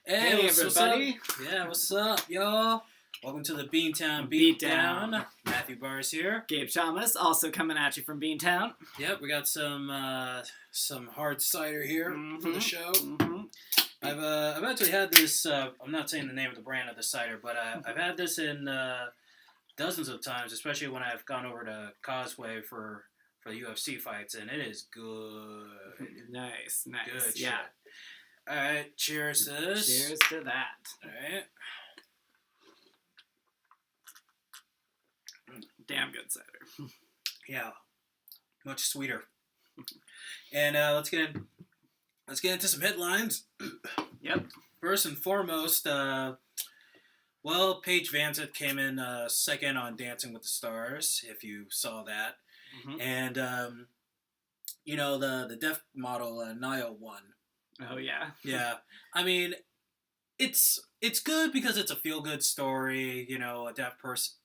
Hey everybody. What's up? Yeah, what's up, y'all? Welcome to the Beantown Beatdown. Matthew Bars here. Gabe Thomas, also coming at you from Beantown. Yep, we got some hard cider here for the show. Mm-hmm. I've actually had this. I'm not saying the name of the brand of the cider, but I've had this in dozens of times, especially when I've gone over to Causeway for the UFC fights, and it is good. Nice. Good yeah. shit. All right, cheers to this. Cheers to that. All right. Damn good cider. Yeah, much sweeter. And let's get into some headlines. Yep. First and foremost, Paige VanZant came in second on Dancing with the Stars, if you saw that, and the deaf model Niall won. Oh yeah. Yeah, I mean, it's good because it's a feel-good story, a deaf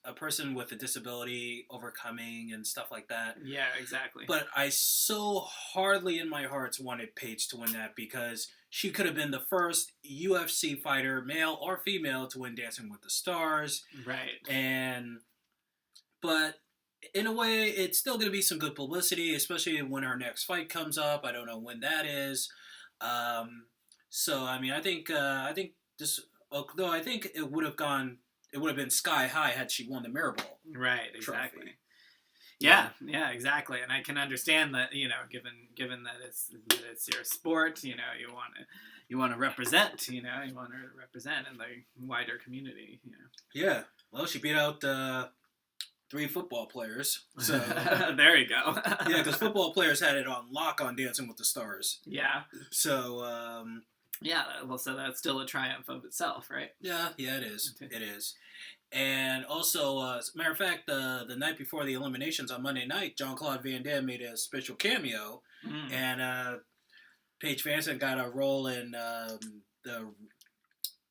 a person with a disability overcoming and stuff like that. Yeah, exactly. But I so hardly in my hearts wanted Paige to win that because she could have been the first UFC fighter, male or female, to win Dancing with the Stars. Right. But in a way, it's still going to be some good publicity, especially when her next fight comes up. I don't know when that is. I think this. Although I think it would have been sky high had she won the Mirrorball. Right, exactly. Trophy. Yeah, exactly. And I can understand that, given that it's your sport, you want to represent, you want to represent in the wider community, Yeah. Well, she beat out 3 football players. So there you go. Yeah, because football players had it on lock on Dancing with the Stars. Yeah. So yeah, well, so that's still a triumph of itself, right? Yeah, it is. It is. And also, as a matter of fact, the night before the eliminations on Monday night, Jean-Claude Van Damme made a special cameo, and Paige VanZant got a role in the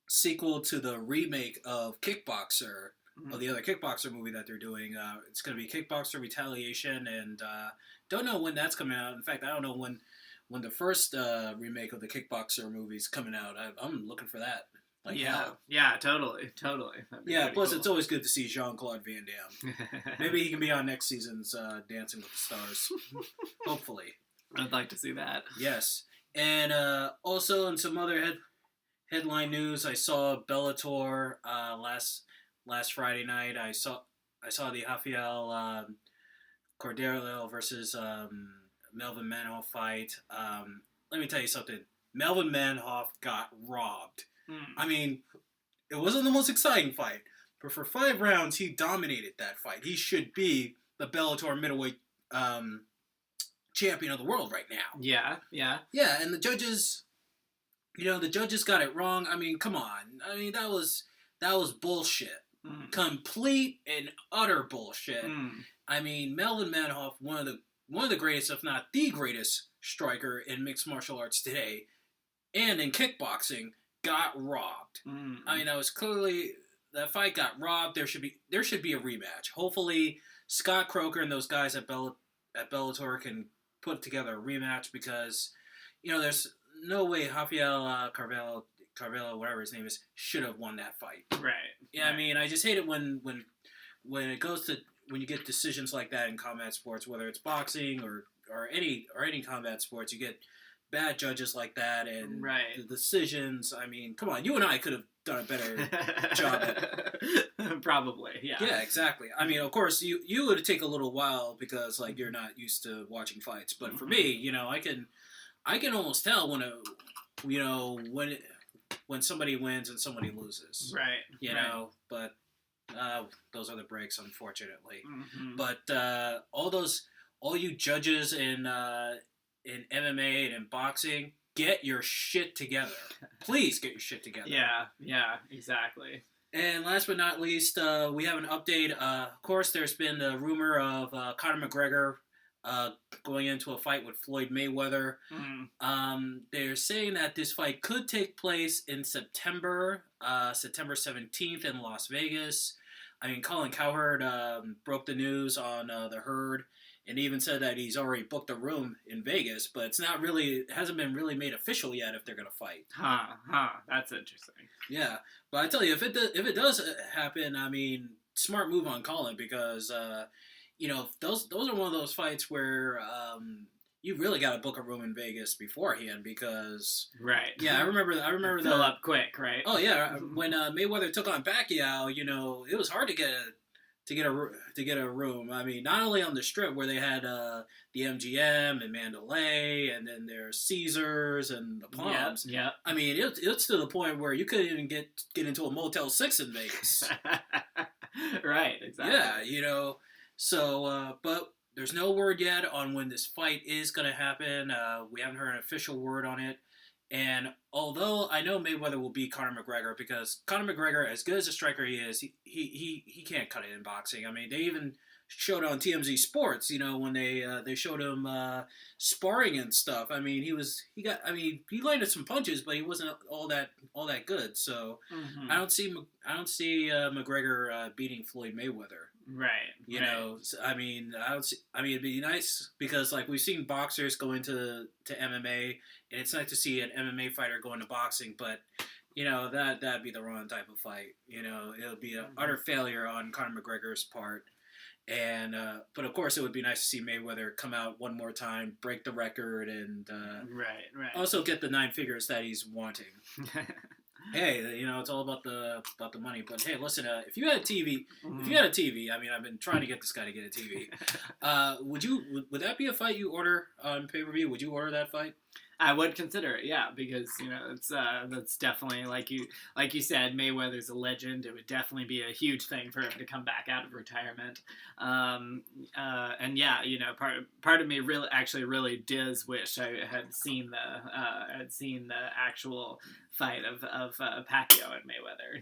sequel to the remake of Kickboxer, or the other Kickboxer movie that they're doing. It's going to be Kickboxer Retaliation, and don't know when that's coming out. In fact, I don't know when the first remake of the Kickboxer movie is coming out. I'm looking for that. Yeah, totally. Yeah, plus cool. It's always good to see Jean-Claude Van Damme. Maybe he can be on next season's Dancing with the Stars. Hopefully. I'd like to see that. Yes. And also in some other headline news, I saw Bellator last Friday night. I saw the Rafael Cordeiro versus Melvin Manhoef fight. Let me tell you something. Melvin Manhoef got robbed. I mean, it wasn't the most exciting fight, but for 5 rounds, he dominated that fight. He should be the Bellator middleweight champion of the world right now. Yeah. Yeah, and the judges, got it wrong. I mean, come on. I mean, that was bullshit. Complete and utter bullshit. I mean, Melvin Manhoef, one of the greatest, if not the greatest, striker in mixed martial arts today, and in kickboxing, got robbed. I mean, that fight got robbed. There should be a rematch. Hopefully, Scott Croker and those guys at Bellator can put together a rematch because, there's no way Rafael Carvalho, whatever his name is, should have won that fight. Right. Yeah, I mean, I just hate it when it goes to when you get decisions like that in combat sports, whether it's boxing or any combat sports, you get bad judges like that, and the decisions. I mean, come on, you and I could have done a better job at it. Probably, yeah. Yeah, exactly. I mean, of course, you would take a little while because you're not used to watching fights, but for me, I can almost tell when somebody wins and somebody loses. Right. But those are the breaks, unfortunately. But all you judges in MMA and in boxing, get your shit together. Please get your shit together. Yeah, exactly. And last but not least, we have an update. Of course, there's been the rumor of Conor McGregor going into a fight with Floyd Mayweather. They're saying that this fight could take place in September 17th in Las Vegas. I mean, Colin Cowherd broke the news on The Herd, and he even said that he's already booked a room in Vegas, but it hasn't been really made official yet if they're gonna fight. That's interesting. Yeah, but I tell you, if it does happen, I mean, smart move on Colin because those are one of those fights where you really got to book a room in Vegas beforehand because right. Yeah, I remember fill up quick, right? Oh yeah, when Mayweather took on Pacquiao, it was hard to get a room. I mean, not only on the Strip where they had the MGM and Mandalay, and then there's Caesars and the Palms. Yeah. I mean, it's to the point where you couldn't even get into a Motel 6 in Vegas. Right. Exactly. Yeah. So, but there's no word yet on when this fight is going to happen. We haven't heard an official word on it. And although I know Mayweather will beat Conor McGregor because Conor McGregor, as good as a striker he is, he can't cut it in boxing. I mean, they even showed on TMZ Sports, when they showed him sparring and stuff. I mean, he landed some punches, but he wasn't all that good. So I don't see McGregor beating Floyd Mayweather. Right. I mean, it'd be nice because like we've seen boxers go into MMA, and it's nice to see an MMA fighter go into boxing, but that'd be the wrong type of fight. It'll be an utter failure on Conor McGregor's part. And but of course, it would be nice to see Mayweather come out one more time, break the record, and right. Also get the 9 figures that he's wanting. Hey, it's all about the money. But hey, listen, if you had a TV, I mean, I've been trying to get this guy to get a TV. Would that be a fight you order on pay-per-view? Would you order that fight? I would consider it, yeah, because it's that's definitely like you said, Mayweather's a legend. It would definitely be a huge thing for him to come back out of retirement, and yeah, part of me really does wish I had seen the actual fight of Pacquiao and Mayweather,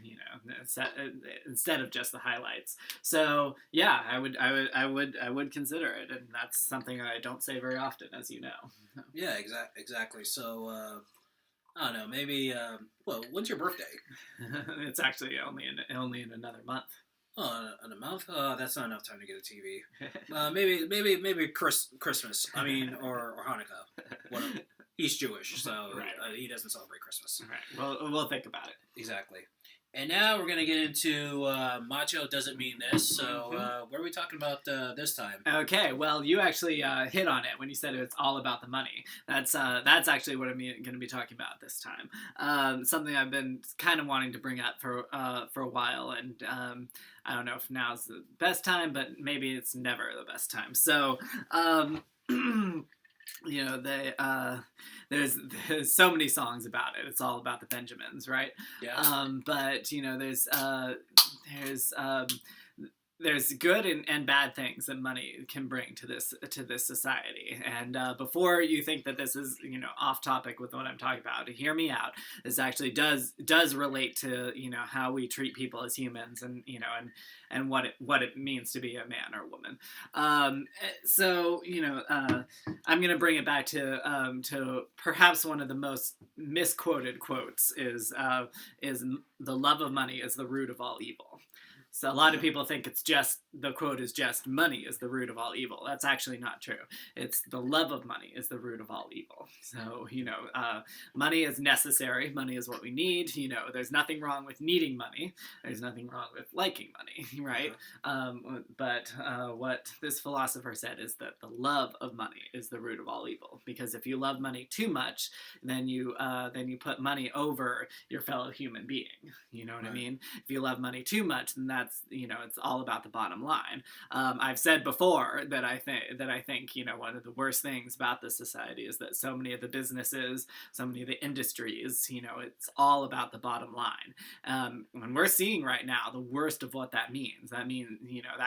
instead of just the highlights. So yeah, I would consider it, and that's something that I don't say very often, as you know. Yeah, exactly. So, I don't know. Maybe. When's your birthday? It's actually only in another month. Oh, in a month? That's not enough time to get a TV. Maybe Christmas. I mean, or Hanukkah. He's Jewish, so right. He doesn't celebrate Christmas. Right. Well, we'll think about it. Exactly. And now we're going to get into Macho Doesn't Mean This. So what are we talking about this time? Okay, well, you actually hit on it when you said it's all about the money. That's actually what I'm going to be talking about this time. Something I've been kind of wanting to bring up for a while, and I don't know if now's the best time, but maybe it's never the best time. So, there's so many songs about it. It's all about the Benjamins, right? Yeah. But there's good and bad things that money can bring to this society. And before you think that this is off topic with what I'm talking about, hear me out. This actually does relate to how we treat people as humans, and and what it means to be a man or woman. So I'm gonna bring it back to perhaps one of the most misquoted quotes is the love of money is the root of all evil. So a lot of people think the quote is just money is the root of all evil. That's actually not true. It's the love of money is the root of all evil. So, money is necessary. Money is what we need. There's nothing wrong with needing money. There's nothing wrong with liking money, right? But what this philosopher said is that the love of money is the root of all evil. Because if you love money too much, then you put money over your fellow human being. You know what I mean? If you love money too much, then that's it's all about the bottom line. I've said before that I think one of the worst things about this society is that so many of the businesses, so many of the industries, it's all about the bottom line. When we're seeing right now the worst of what that means, that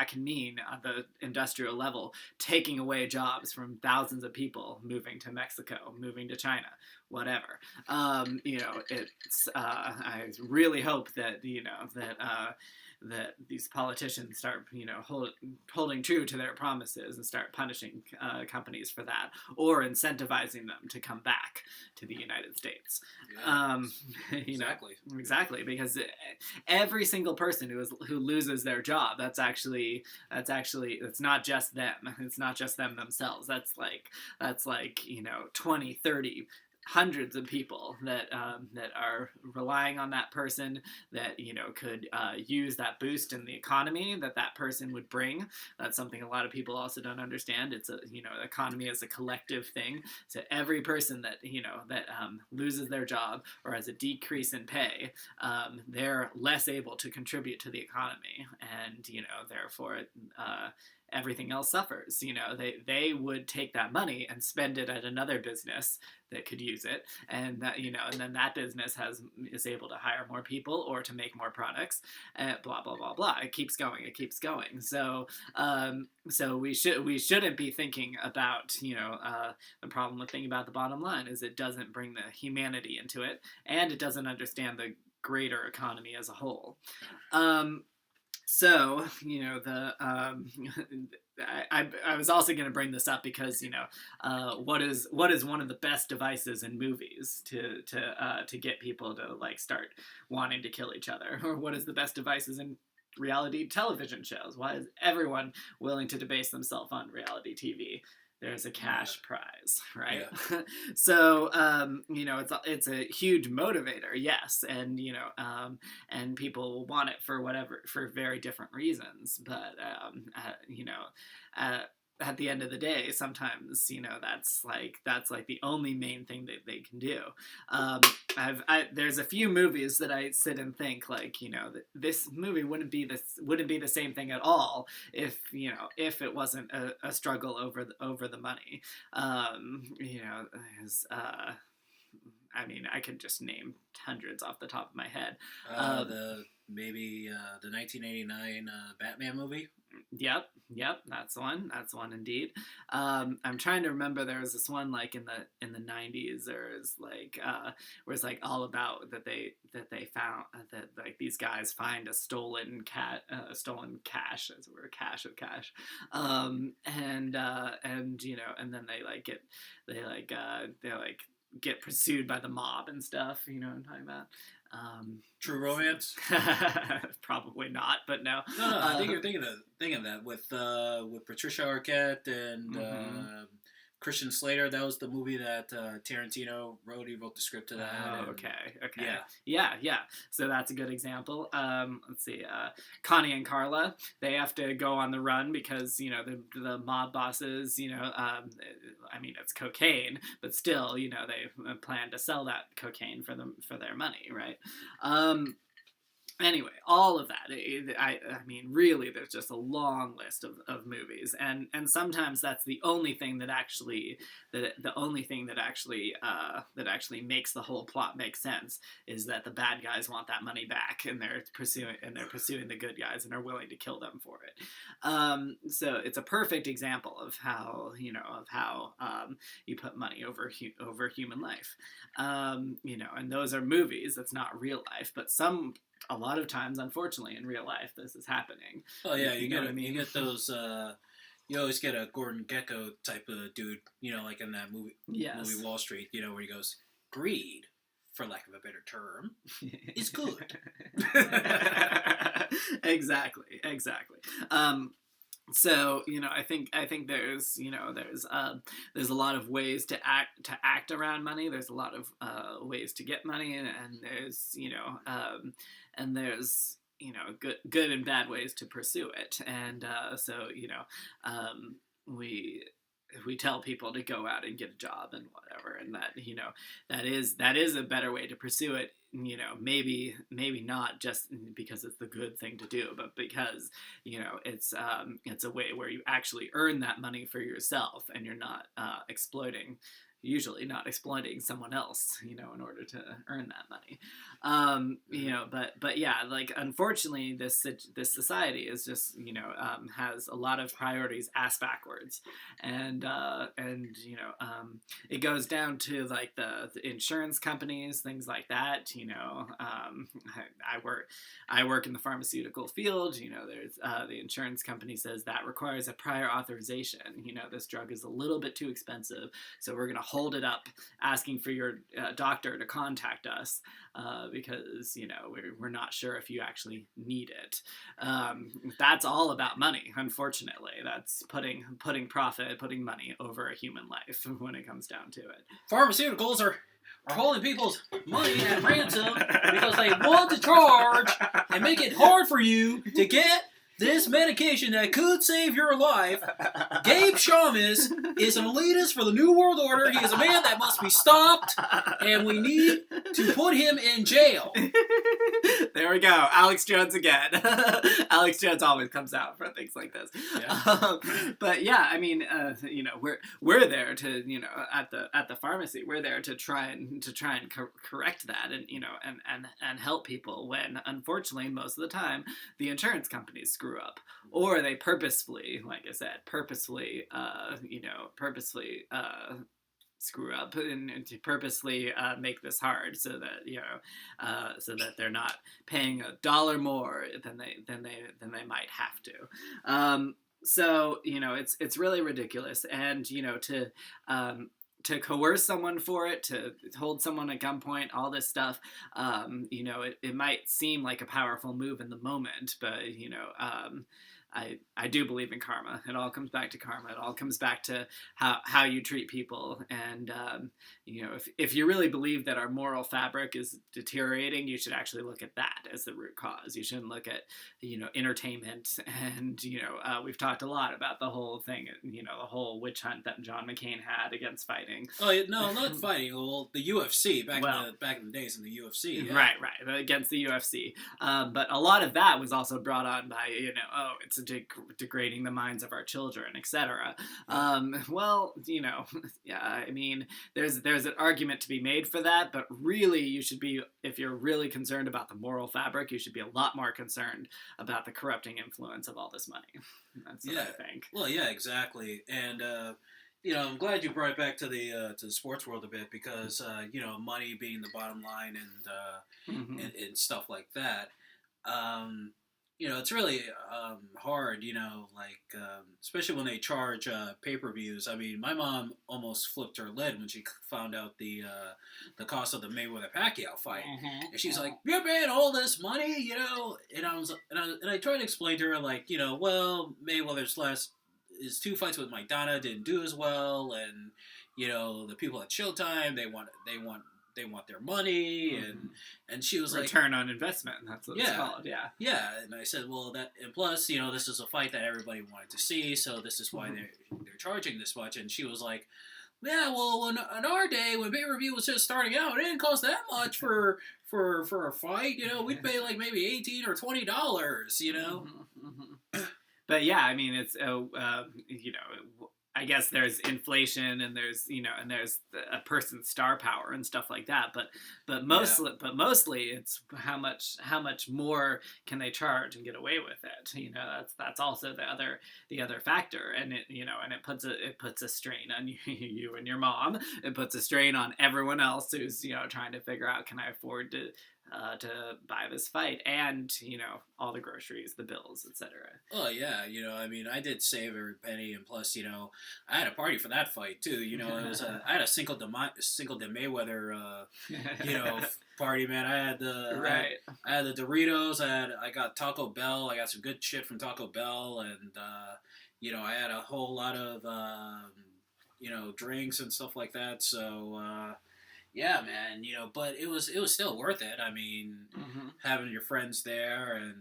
can mean at the industrial level taking away jobs from thousands of people moving to Mexico, moving to China. whatever. It's I really hope that that these politicians start, holding true to their promises and start punishing companies for that, or incentivizing them to come back to the United States. Yeah. Exactly, because every single person who loses their job, that's it's not just them. It's not just them themselves. That's like 20, 30, hundreds of people that are relying on that person, that could use that boost in the economy that person would bring. That's something a lot of people also don't understand. It's the economy is a collective thing. So every person that loses their job or has a decrease in pay, they're less able to contribute to the economy, and therefore everything else suffers. They would take that money and spend it at another business that could use it, and that and then that business is able to hire more people or to make more products, blah blah blah blah. It keeps going. So we shouldn't be thinking about the problem with thinking about the bottom line is it doesn't bring the humanity into it, and it doesn't understand the greater economy as a whole. So, I was also going to bring this up because, what is one of the best devices in movies to get people to start wanting to kill each other? Or what is the best devices in reality television shows? Why is everyone willing to debase themselves on reality TV? There's a cash prize, right? Yeah. So, it's a huge motivator, yes, and and people want it for very different reasons. But at the end of the day, sometimes that's the only main thing that they can do. There's a few movies that I sit and think that this movie wouldn't be the same thing at all if it wasn't a struggle over the money. I could just name hundreds off the top of my head. The 1989 Batman movie. Yep, that's one indeed. I'm trying to remember, there was this one in the 90s, where it's all about that they found that these guys find a stolen cash, as it were, cache of cash, and then they get pursued by the mob and stuff. You know what I'm talking about? True Romance? Probably not, but no. No, I think you're thinking of that with Patricia Arquette and Christian Slater. That was the movie that Tarantino wrote. He wrote the script to that. Oh, okay. Yeah. So that's a good example. Let's see. Connie and Carla, they have to go on the run because the mob bosses. It's cocaine, but still, they plan to sell that cocaine for their money, right? Anyway, all of that, really, there's just a long list of movies, and sometimes that's the only thing that actually makes the whole plot make sense, is that the bad guys want that money back, and they're pursuing the good guys and are willing to kill them for it. So it's a perfect example of how you put money over human life, and those are movies. That's not real life, but a lot of times, unfortunately, in real life, this is happening. Oh yeah, you get those. You always get a Gordon Gekko type of dude, like in that movie, movie Wall Street, where he goes, greed, for lack of a better term, is good. Exactly. So I think there's a lot of ways to act around money. There's a lot of ways to get money, and there's good and bad ways to pursue it. And we tell people to go out and get a job and whatever, and that is a better way to pursue it. Maybe not just because it's the good thing to do, but because it's a way where you actually earn that money for yourself, and you're not exploiting usually not exploiting someone else, in order to earn that money. But yeah, like, unfortunately, this society is just, has a lot of priorities ass backwards, and it goes down to like the insurance companies, things like that. I work in the pharmaceutical field. There's the insurance company says that requires a prior authorization. This drug is a little bit too expensive, so we're going to hold it up, asking for your doctor to contact us because we're not sure if you actually need it. That's all about money. Unfortunately, that's putting money over a human life when it comes down to it. Pharmaceuticals are holding people's money at ransom because they want to charge and make it hard for you to get this medication that could save your life. Gabe Shamus is an elitist for the New World Order. He is a man that must be stopped, and we need to put him in jail. There we go. Alex Jones again. Alex Jones always comes out for things like this. Yeah. But yeah, I mean, we're there to, at the pharmacy, we're there to try and correct that, and help people when, unfortunately, most of the time, the insurance companies screw up, or they purposefully, like I said, purposefully screw up and to purposely make this hard so that they're not paying $1 more than they might have to. So it's really ridiculous, and to coerce someone for it, to hold someone at gunpoint, all this stuff, it might seem like a powerful move in the moment, but, I do believe in karma. It all comes back to karma. It all comes back to how you treat people. And, if you really believe that our moral fabric is deteriorating, you should actually look at that as the root cause. You shouldn't look at, entertainment. And, we've talked a lot about the whole thing, the whole witch hunt that John McCain had against fighting. Oh, no, not fighting. Well, the UFC, back in the days in the UFC. Yeah. Right, against the UFC. But a lot of that was also brought on by, it's degrading the minds of our children, etc. Yeah, I mean, there's an argument to be made for that, but really you should be, if you're really concerned about the moral fabric, you should be a lot more concerned about the corrupting influence of all this money. That's what I think. Well, yeah, exactly. And I'm glad you brought it back to the sports world a bit because money being the bottom line and stuff like that. It's really hard, especially when they charge pay-per-views. I mean, my mom almost flipped her lid when she found out the cost of the Mayweather-Pacquiao fight, and she's like, "You're paying all this money, And I tried to explain to her, Mayweather's his 2 fights with Maidana didn't do as well, and the people at Showtime they want their money, and she was return on investment. That's what it's called. Yeah. And I said, well, and plus, this is a fight that everybody wanted to see, so this is why they're charging this much. And she was like, yeah, well, in our day when pay-per-view was just starting out, it didn't cost that much for a fight. We'd pay like maybe $18 or $20. But yeah, I mean, it's I guess there's inflation and there's a person's star power and stuff like that, but mostly it's how much more can they charge and get away with it. That's also the other factor, and it puts a strain on you and your mom. It puts a strain on everyone else who's trying to figure out, can I afford to buy this fight, and all the groceries, the bills, etc. Oh yeah, I mean, I did save every penny, and plus, I had a party for that fight too. It was I had a Cinco de Mayweather, party, man. I had I had the Doritos. I got Taco Bell. I got some good shit from Taco Bell, and I had a whole lot of drinks and stuff like that. So. Yeah, man, but it was still worth it. I mean, having your friends there and,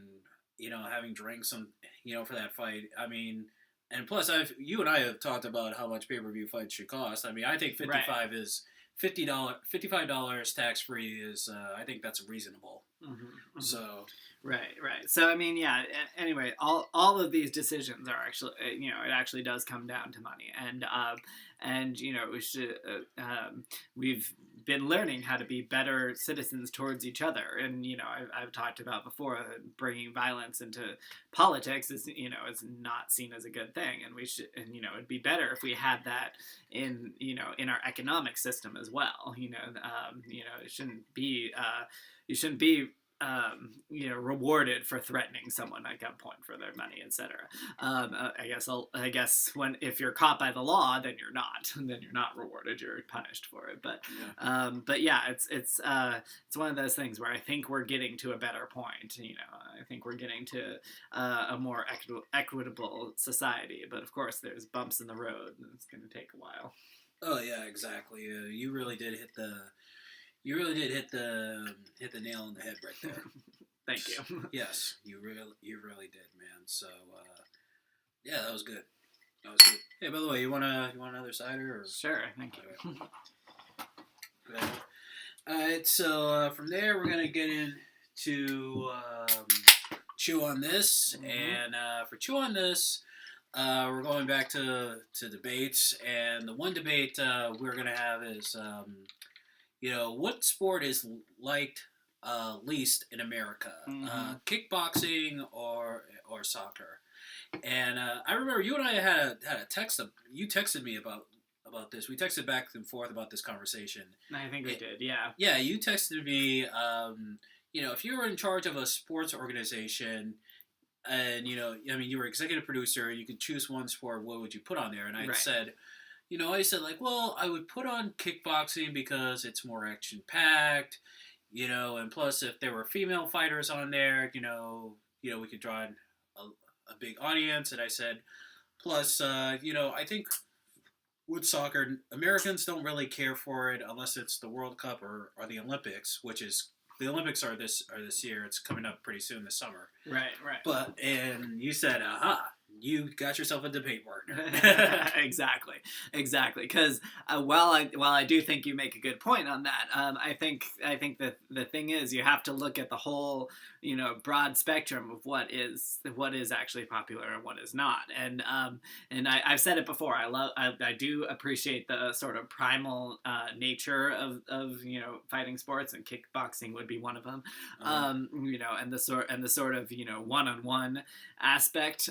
having drinks and, for that fight. I mean, and plus you and I have talked about how much pay-per-view fights should cost. I mean, I think 55 is $55 tax free is I think that's reasonable. So right. So I mean, yeah. Anyway, all of these decisions are actually, it actually does come down to money, and we should we've been learning how to be better citizens towards each other, and I've talked about before bringing violence into politics is is not seen as a good thing, and we should, and it'd be better if we had that in in our economic system as well. It shouldn't be you shouldn't be rewarded for threatening someone at gunpoint for their money, etc. I guess if you're caught by the law, then you're not rewarded. You're punished for it. But yeah, it's one of those things where I think we're getting to a better point. I think we're getting to a more equitable society. But of course, there's bumps in the road, and it's going to take a while. Oh yeah, exactly. You really did hit the nail on the head right there. Thank you. Yes, you really did, man. So yeah, that was good. Hey, by the way, you want another cider? Or? Sure, thank you. All right, so from there we're gonna get into Chew on This, and for Chew on This, we're going back to debates, and the one debate we're gonna have is. What sport is liked least in America? Kickboxing or soccer? And I remember you and I had a text. You texted me about this. We texted back and forth about this conversation. I think we did. Yeah. Yeah, you texted me. If you were in charge of a sports organization, and you were executive producer, you could choose one sport. What would you put on there? And I said. I said, I would put on kickboxing because it's more action-packed, and plus if there were female fighters on there, we could draw in a big audience. And I said, plus, I think with soccer, Americans don't really care for it unless it's the World Cup or the Olympics, which is, the Olympics are this year. It's coming up pretty soon this summer. Right. And you said, aha. You got yourself a debate partner. Exactly. Because while I do think you make a good point on that, I think that the thing is you have to look at the whole broad spectrum of what is actually popular and what is not. And I've said it before. I do appreciate the sort of primal nature of fighting sports, and kickboxing would be one of them. And the sort of one-on-one aspect.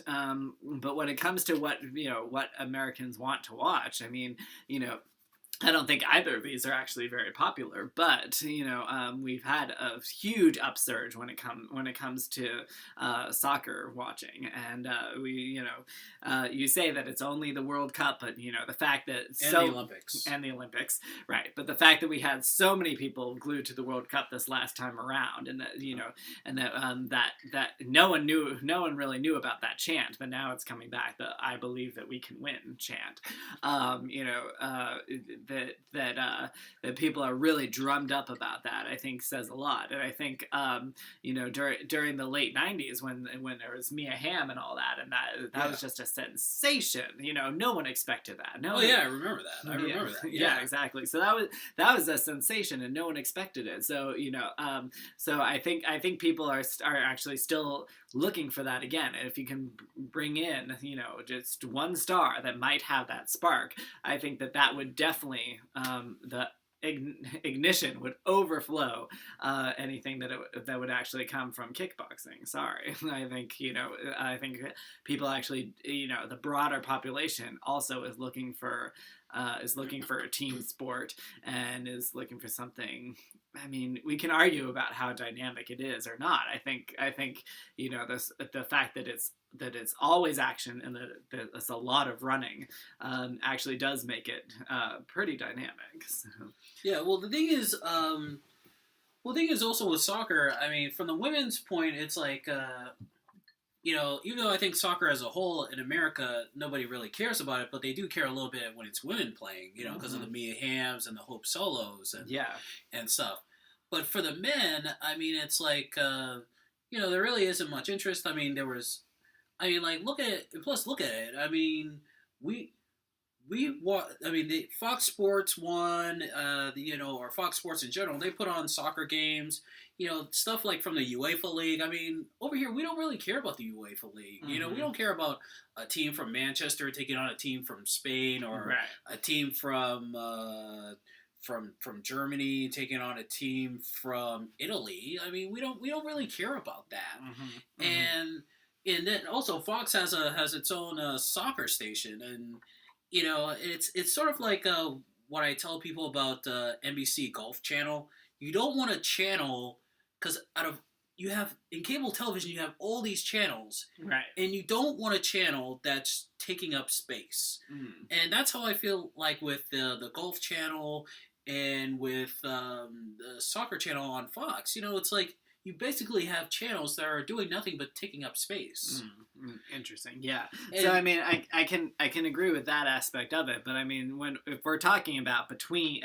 But when it comes to what Americans want to watch, I mean, I don't think either of these are actually very popular, but we've had a huge upsurge when it comes to soccer watching, and you say that it's only the World Cup, but the fact that the Olympics, right? But the fact that we had so many people glued to the World Cup this last time around, and that no one really knew about that chant, but now it's coming back. The "I believe that we can win" chant. That people are really drummed up about that, I think says a lot. And I think during the late 90s when there was Mia Hamm and all that, and that was just a sensation. No one expected that. I remember that. Yeah, exactly. So that was a sensation, and no one expected it. So so I think people are actually still looking for that again. And if you can bring in just one star that might have that spark, I think that would definitely the ignition would overflow anything that would actually come from kickboxing. Sorry, I think people actually the broader population also is looking for a team sport, and is looking for something. I mean, we can argue about how dynamic it is or not. I think the fact that it's always action and that there's a lot of running actually does make it pretty dynamic. So. Yeah, well, the thing is also with soccer, I mean, from the women's point, it's like, even though I think soccer as a whole in America, nobody really cares about it, but they do care a little bit when it's women playing, because of the Mia Hamms and the Hope Solos and stuff. But for the men, I mean, it's like, there really isn't much interest. I mean, look at it. I mean, I mean, the Fox Sports One, or Fox Sports in general, they put on soccer games, stuff like from the UEFA League. I mean, over here we don't really care about the UEFA League. We don't care about a team from Manchester taking on a team from Spain, or a team from Germany taking on a team from Italy. I mean, we don't really care about that. And then also Fox has its own soccer station, and it's sort of like what I tell people about NBC Golf Channel. You don't want a channel because you have in cable television you have all these channels, and you don't want a channel that's taking up space. And that's how I feel like with the Golf Channel and with the Soccer Channel on Fox. It's like you basically have channels that are doing nothing but taking up space. Interesting, yeah. So I mean, I can agree with that aspect of it, but I mean, if we're talking about between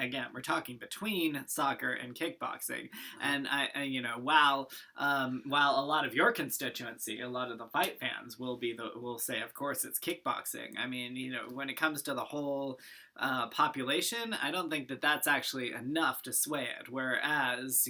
soccer and kickboxing, and while a lot of your constituency, a lot of the fight fans will say, of course, it's kickboxing. I mean, when it comes to the whole population, I don't think that that's actually enough to sway it. Whereas,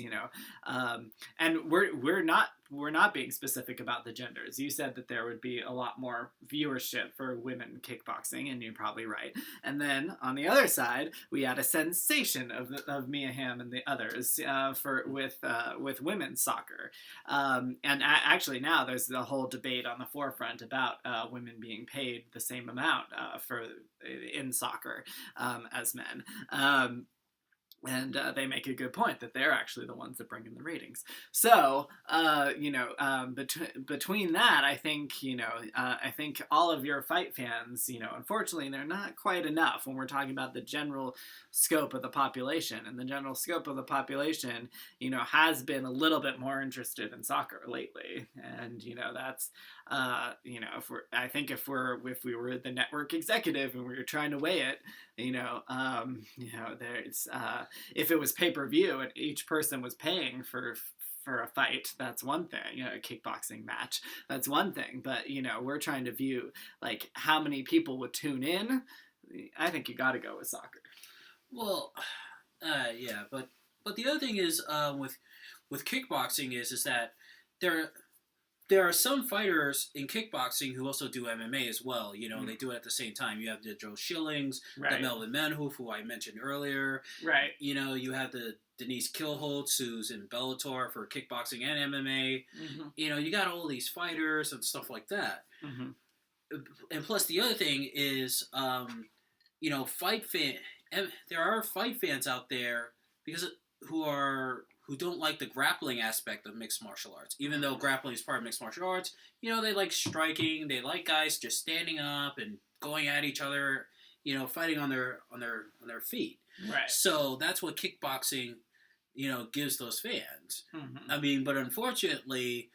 and we're not being specific about the genders. You said that there would be a lot more viewership for women kickboxing, and you're probably right. And then on the other side, we had a sensation of Mia Hamm and the others with women's soccer. Actually now there's the whole debate on the forefront about women being paid the same amount in soccer as men. And they make a good point that they're actually the ones that bring in the ratings. So, between that, I think all of your fight fans, unfortunately, they're not quite enough when we're talking about the general scope of the population. And the general scope of the population, has been a little bit more interested in soccer lately. And, that's, if we were the network executive and we were trying to weigh it, there's if it was pay-per-view and each person was paying for a fight, that's one thing. A kickboxing match, that's one thing. But we're trying to view like how many people would tune in. I think you got to go with soccer. Well, yeah, but the other thing is with kickboxing is that there are some fighters in kickboxing who also do MMA as well. They do it at the same time. You have the Joe Schillings, the Melvin Manhoef, who I mentioned earlier. Right. You have the Denise Kilholtz, who's in Bellator for kickboxing and MMA. You got all these fighters and stuff like that. And plus, the other thing is, there are fight fans out there who don't like the grappling aspect of mixed martial arts. Even though grappling is part of mixed martial arts, they like striking. They like guys just standing up and going at each other, fighting on their feet. Right. So that's what kickboxing, gives those fans. I mean, but unfortunately,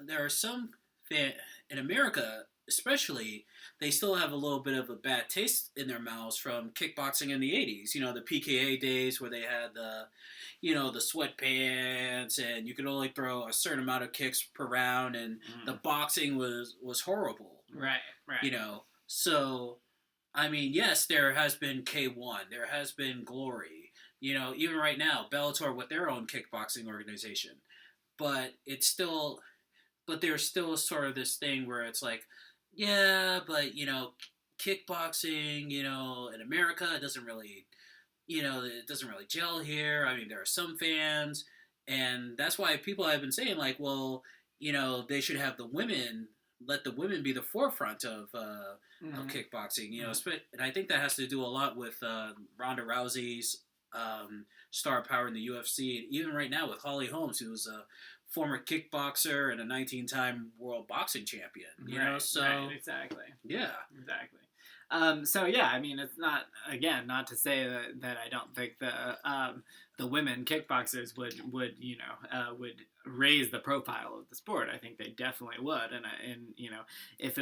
there are some in America, especially, they still have a little bit of a bad taste in their mouths from kickboxing in the 80s. The PKA days where they had the sweatpants and you could only throw a certain amount of kicks per round, and the boxing was horrible. Right. So, I mean, yes, there has been K1. There has been Glory. Even right now, Bellator with their own kickboxing organization. But there's still sort of this thing where it's like, yeah, but, kickboxing, in America, it doesn't really gel here. I mean, there are some fans, and that's why people have been saying, like, well, they should have let the women be the forefront of kickboxing, and I think that has to do a lot with Ronda Rousey's star power in the UFC, and even right now with Holly Holmes, who's a former kickboxer and a 19-time world boxing champion, so... Right, exactly. Yeah. Exactly. So yeah, I mean, it's not to say that I don't think the women kickboxers would raise the profile of the sport. I think they definitely would, and if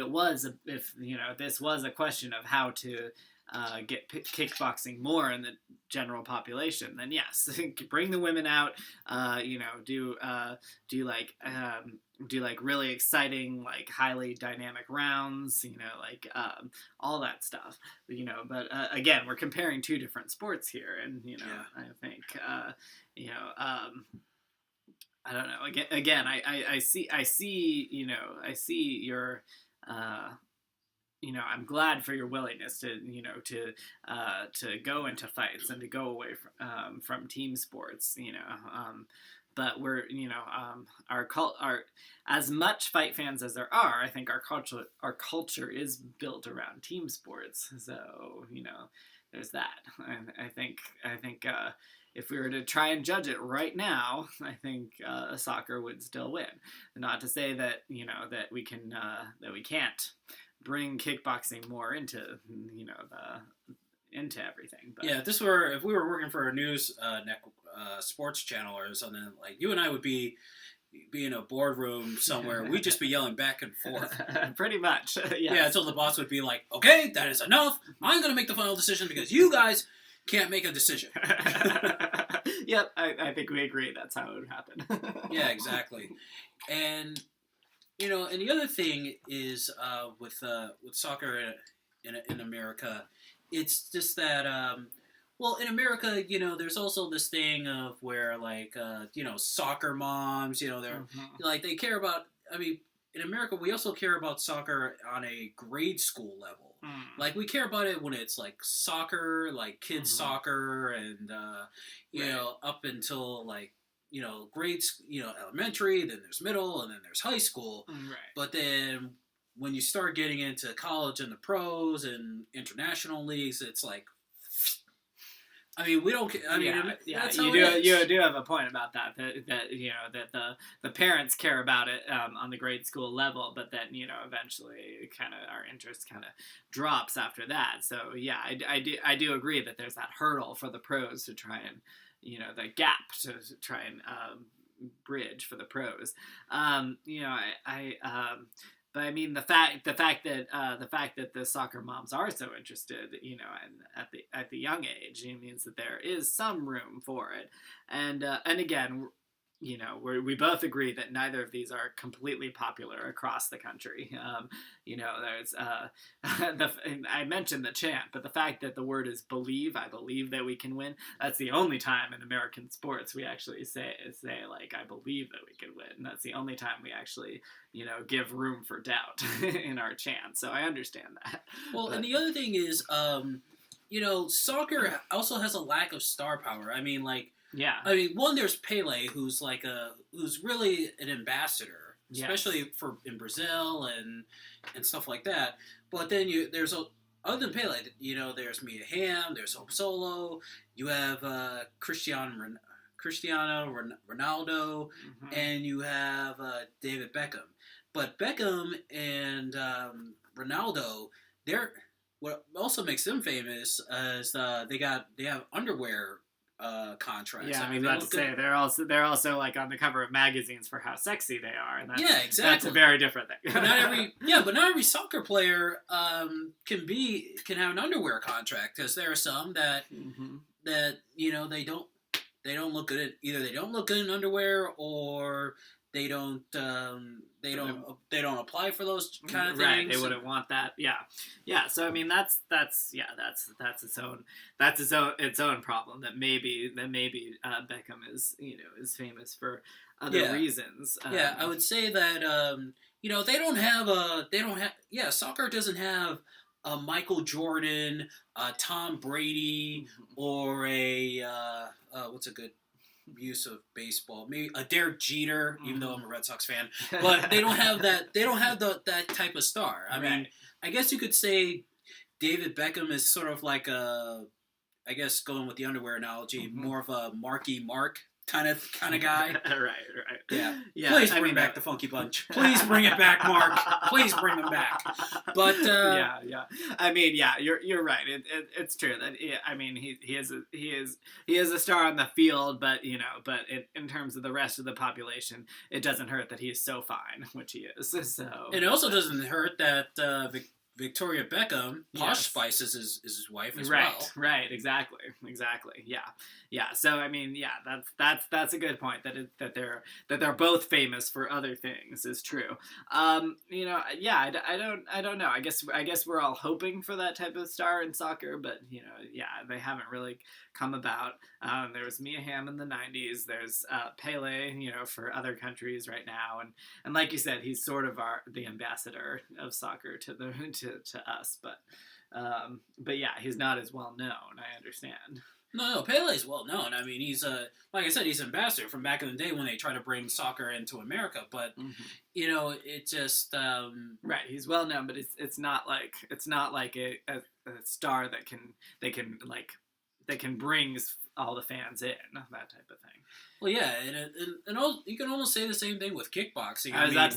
this was a question of how to get kickboxing more in the general population, then yes, bring the women out. Do like really exciting, like highly dynamic rounds. All that stuff. But again, we're comparing two different sports here, and I think I don't know. Again, I see your. I'm glad for your willingness to go into fights and to go away from team sports. But we're our as much fight fans as there are. I think our culture is built around team sports. So there's that. I think if we were to try and judge it right now, I think soccer would still win. Not to say that that we can't bring kickboxing more into into everything. But. Yeah, if we were working for a news sports channel or something, like you and I would be in a boardroom somewhere. We'd just be yelling back and forth. Pretty much. Yes. Yeah, until the boss would be like, "Okay, that is enough. I'm going to make the final decision because you guys can't make a decision." Yep, I think we agree. That's how it would happen. Yeah, exactly. And and the other thing is with soccer in America, it's just that in America, there's also this thing of where like soccer moms, they're like they care about. I mean, in America, we also care about soccer on a grade school level. Like we care about it when it's like soccer, like kids soccer, and up until like grades, elementary, then there's middle, and then there's high school. Right. But then when you start getting into college and the pros and international leagues, it's like, I mean, we don't. I mean, that's how you do have a point about that the parents care about it on the grade school level, but then eventually kind of our interest kind of drops after that. So yeah, I do agree that there's that hurdle for the pros to try and the gap to try and bridge for the pros. But I mean the fact that the soccer moms are so interested, and at the young age, it means that there is some room for it. And again, we both agree that neither of these are completely popular across the country. There's I mentioned the chant, but the fact that the word is believe, I believe that we can win. That's the only time in American sports we actually say like I believe that we can win. That's the only time we actually give room for doubt in our chant. So I understand that. Well, and the other thing is, soccer also has a lack of star power. I mean, like. Yeah. I mean, there's Pele, who's who's really an ambassador, especially in Brazil and stuff like that. But then there's other than Pele, there's Mia Hamm, there's Hope Solo, you have Cristiano Ronaldo, and you have David Beckham. But Beckham and Ronaldo, what also makes them famous is they have underwear contracts. Yeah, I mean, let's say they're also like on the cover of magazines for how sexy they are, and exactly. That's a very different thing. But not every soccer player can have an underwear contract, because there are some that they don't look good at, either they don't look good in underwear, or they don't apply for those kind of things. Right, they wouldn't want that. Yeah. So I mean, that's its own problem. That maybe Beckham is famous for other reasons. I would say that soccer doesn't have a Michael Jordan, Tom Brady, or what's a good use of baseball? Maybe a Derek Jeter, even though I'm a Red Sox fan. But they don't have that. They don't have that type of star. I mean, I guess you could say David Beckham is sort of like I guess going with the underwear analogy, more of a Marky Mark kind of guy. Right. Yeah. Please bring back the Funky Bunch. Please bring it back, Mark. Please bring them back. But yeah. I mean, you're right. It's true that I mean he is a star on the field, but in terms of the rest of the population, it doesn't hurt that he is so fine, which he is. So it also doesn't hurt that Victoria Beckham, Posh Spice is his wife as well. Right, exactly. Yeah. So I mean, yeah, that's a good point that they're both famous for other things is true. Yeah, I don't know. I guess we're all hoping for that type of star in soccer, but yeah, they haven't really come about. There was Mia Hamm in the '90s. There's Pele, for other countries right now, and like you said, he's sort of the ambassador of soccer to us, but yeah, he's not as well known. I understand. No, Pele's well known. I mean, he's like I said, he's an ambassador from back in the day when they tried to bring soccer into America. But it just right. He's well known, but it's not like a star that can bring all the fans in, that type of thing. Well, yeah, and you can almost say the same thing with kickboxing. I was about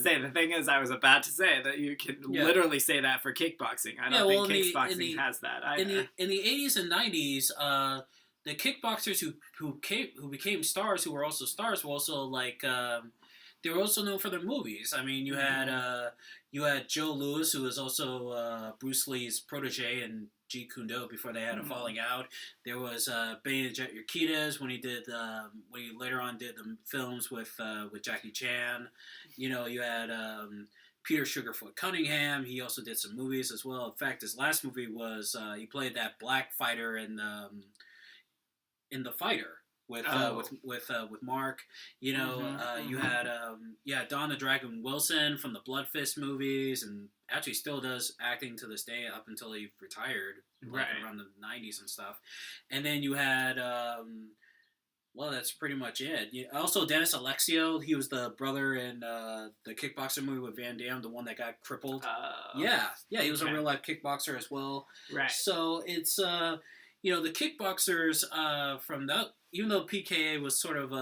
to say that you can literally say that for kickboxing. I don't think kickboxing has that either. In the 80s and 90s, the kickboxers who became stars, who were also stars, were also like they were also known for their movies. I mean, you had Joe Louis, who was also Bruce Lee's protege and Jeet Kune Do before they had a falling out. There was Benny Urquidez when he later on did the films with Jackie Chan. You had Peter Sugarfoot Cunningham. He also did some movies as well. In fact, his last movie was he played that black fighter in The Fighter with Mark. You had Don the Dragon Wilson from the Blood Fist movies, and actually still does acting to this day up until he retired, around the 90s and stuff. And then you had, that's pretty much it. Also, Dennis Alexio, he was the brother in the kickboxer movie with Van Damme, the one that got crippled. Yeah, he was a real life kickboxer as well. Right. So it's, the kickboxers from that, even though PKA was sort of,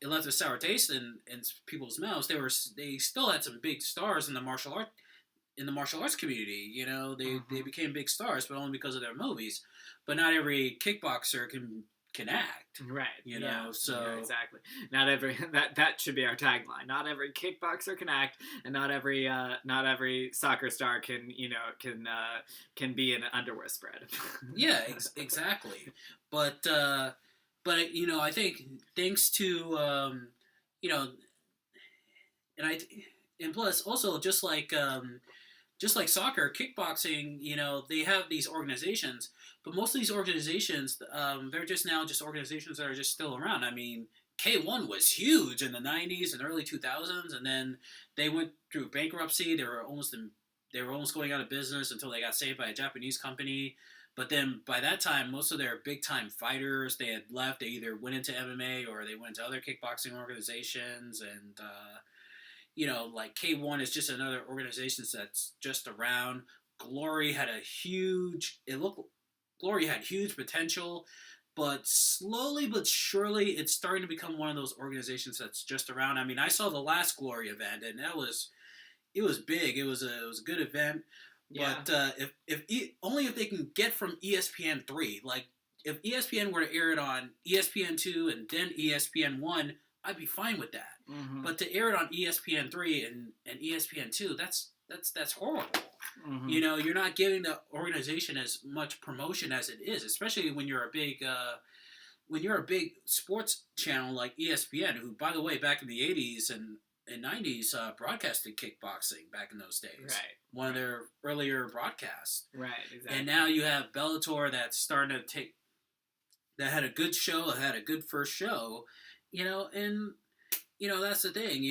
it left a sour taste in people's mouths, they still had some big stars in the martial arts community. They became big stars, but only because of their movies. But not every kickboxer can act. Right. So yeah, exactly. Not every that should be our tagline. Not every kickboxer can act, and not every soccer star can be in an underwear spread. Yeah, exactly. But I think thanks to and plus also just like soccer, kickboxing, they have these organizations, but most of these organizations, they're just organizations that are just still around. I mean, K1 was huge in the 90s and early 2000s, and then they went through bankruptcy. They were almost going out of business until they got saved by a Japanese company. But then by that time, most of their big-time fighters, they had left. They either went into MMA or they went to other kickboxing organizations. And, like K1 is just another organization that's just around. Glory had huge potential. But slowly but surely, it's starting to become one of those organizations that's just around. I mean, I saw the last Glory event, and it was big. It was a good event. Yeah. But if they can get from ESPN3, like if ESPN were to air it on ESPN2 and then ESPN1, I'd be fine with that. Mm-hmm. But to air it on ESPN3 and ESPN2, that's horrible. Mm-hmm. You're not giving the organization as much promotion as it is, especially when you're a big sports channel like ESPN, who, by the way, back in the 80s and 90s broadcasted kickboxing back in those days. Right. One of their earlier broadcasts. Right, exactly. And now you have Bellator that's starting to that had a good show, that had a good first show, and that's the thing,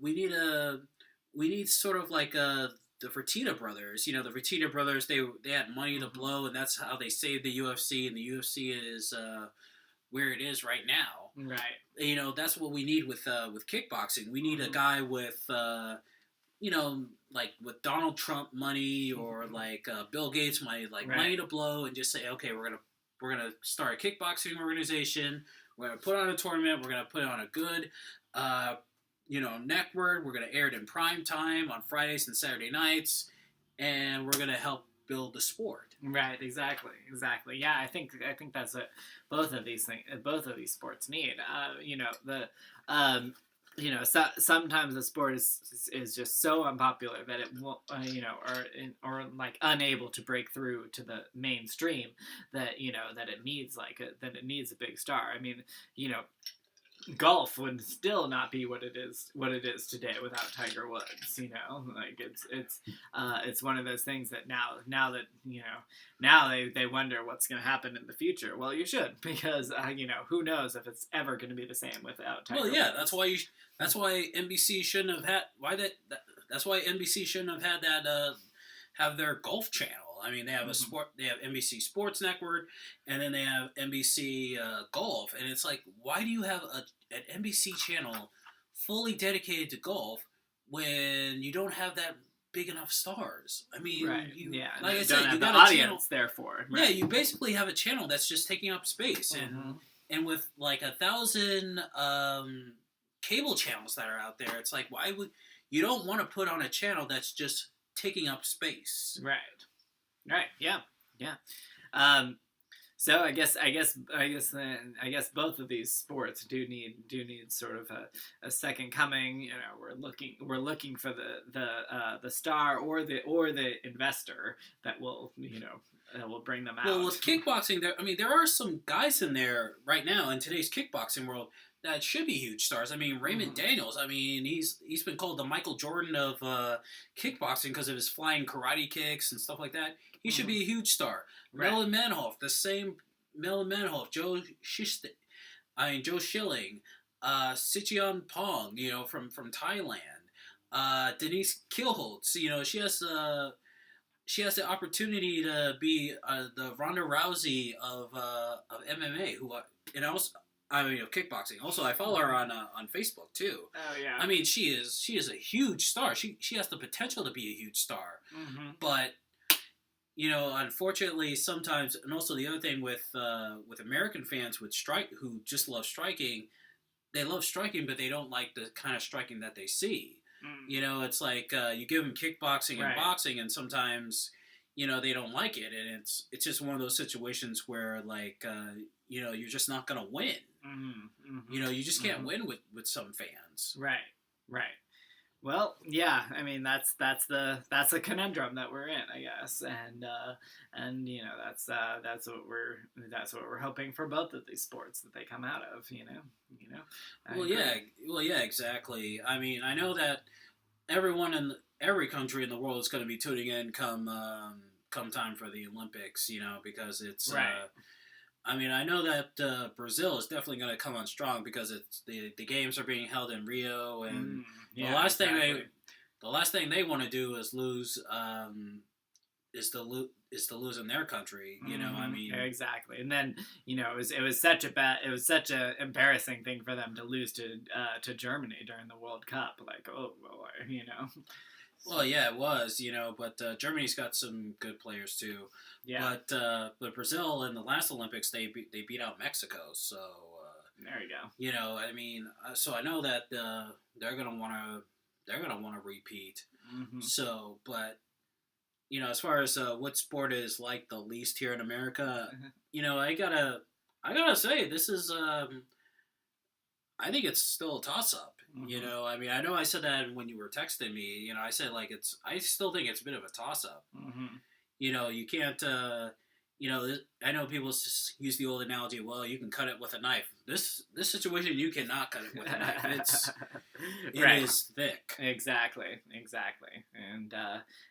we need sort of like the Fertitta brothers. The Fertitta brothers, they had money to blow, and that's how they saved the UFC, and the UFC is where it is right now. Right. That's what we need with kickboxing. We need a guy with like with Donald Trump money or like Bill Gates money, money to blow, and just say, okay, we're gonna start a kickboxing organization. We're gonna put on a tournament. We're gonna put on a good network. We're gonna air it in prime time on Fridays and Saturday nights, and we're gonna help build the sport. Right, exactly. Yeah, I think that's what both of these sports need. sometimes the sport is just so unpopular that it won't, or like unable to break through to the mainstream that that it needs a big star. I mean, golf would still not be what it is today without Tiger Woods. Like it's one of those things that now they wonder what's going to happen in the future. Well, you should, because who knows if it's ever going to be the same without Tiger. Well, yeah, Woods. that's why NBC shouldn't have had that's why NBC shouldn't have had that have their golf channel. I mean, they have they have NBC Sports Network, and then they have NBC Golf, and it's like, why do you have an NBC channel fully dedicated to golf when you don't have that big enough stars? I mean, right. Like I don't said, have you the got audience a channel, there for it. Right. Yeah, you basically have a channel that's just taking up space, and with like 1,000 cable channels that are out there, it's like, why would you don't want to put on a channel that's just taking up space? Right. Yeah. So I guess both of these sports do need sort of a second coming. We're looking for the star or the investor that will bring them out. Well, with kickboxing, there are some guys in there right now in today's kickboxing world that should be huge stars. I mean, Raymond Daniels. I mean, he's been called the Michael Jordan of kickboxing because of his flying karate kicks and stuff like that. He should be a huge star. Right. Melvin Manhoef, the same Melvin Manhoef, Joe Schilling, Sicheon Pong, from Thailand. Denise Kielholtz, she has the opportunity to be the Ronda Rousey of MMA, of kickboxing. Also, I follow her on Facebook too. Oh yeah. I mean, she is a huge star. She has the potential to be a huge star. But unfortunately, sometimes, and also the other thing with American fans who just love striking, they love striking, but they don't like the kind of striking that they see. It's like you give them kickboxing and boxing, and sometimes they don't like it, and it's just one of those situations where you're just not gonna win. You just can't win with some fans. Right. Well, yeah. I mean, that's the conundrum that we're in, I guess, and that's what we're hoping for both of these sports that they come out of. Well, yeah, exactly. I mean, I know that everyone in every country in the world is going to be tuning in come time for the Olympics, because it's. Right. I mean, I know that Brazil is definitely going to come on strong because it's the games are being held in Rio, and the last thing they want to do is lose to lose in their country. I mean, exactly. And then it was such a embarrassing thing for them to lose to Germany during the World Cup. Like, oh boy, Well, yeah, it was, but Germany's got some good players too. Yeah. But Brazil in the last Olympics they beat out Mexico, so there you go. I mean, so I know that they're gonna wanna repeat. So, but as far as what sport is like the least here in America, I gotta say this is I think it's still a toss up. I mean, I know I said that when you were texting me. I said I still think it's a bit of a toss up. You can't. I know people use the old analogy. Well, you can cut it with a knife. This situation, you cannot cut it with a knife. It is thick. Exactly,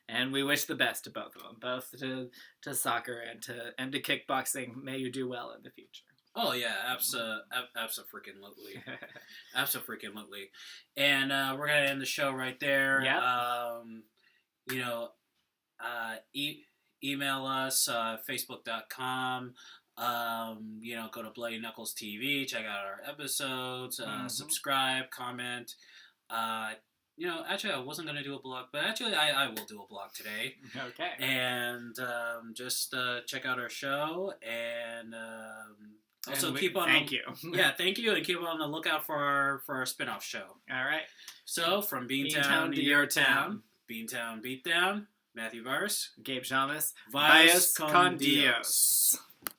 and we wish the best to both of them, both to soccer and to kickboxing. May you do well in the future. Oh yeah, abso-freaking-lutely. Abso-freaking-lutely. And we're gonna end the show right there. Yeah. Email us, Facebook.com. Go to Bloody Knuckles TV. Check out our episodes. Subscribe, comment. Actually, I wasn't gonna do a blog, but actually, I will do a blog today. Okay. And just check out our show and. Also, thank you. Yeah, thank you, and keep on the lookout for our spin-off show. All right. So, from Beantown to your town, Beantown Beatdown, Matthew Vars, Gabe Shamus, Vias con Dios.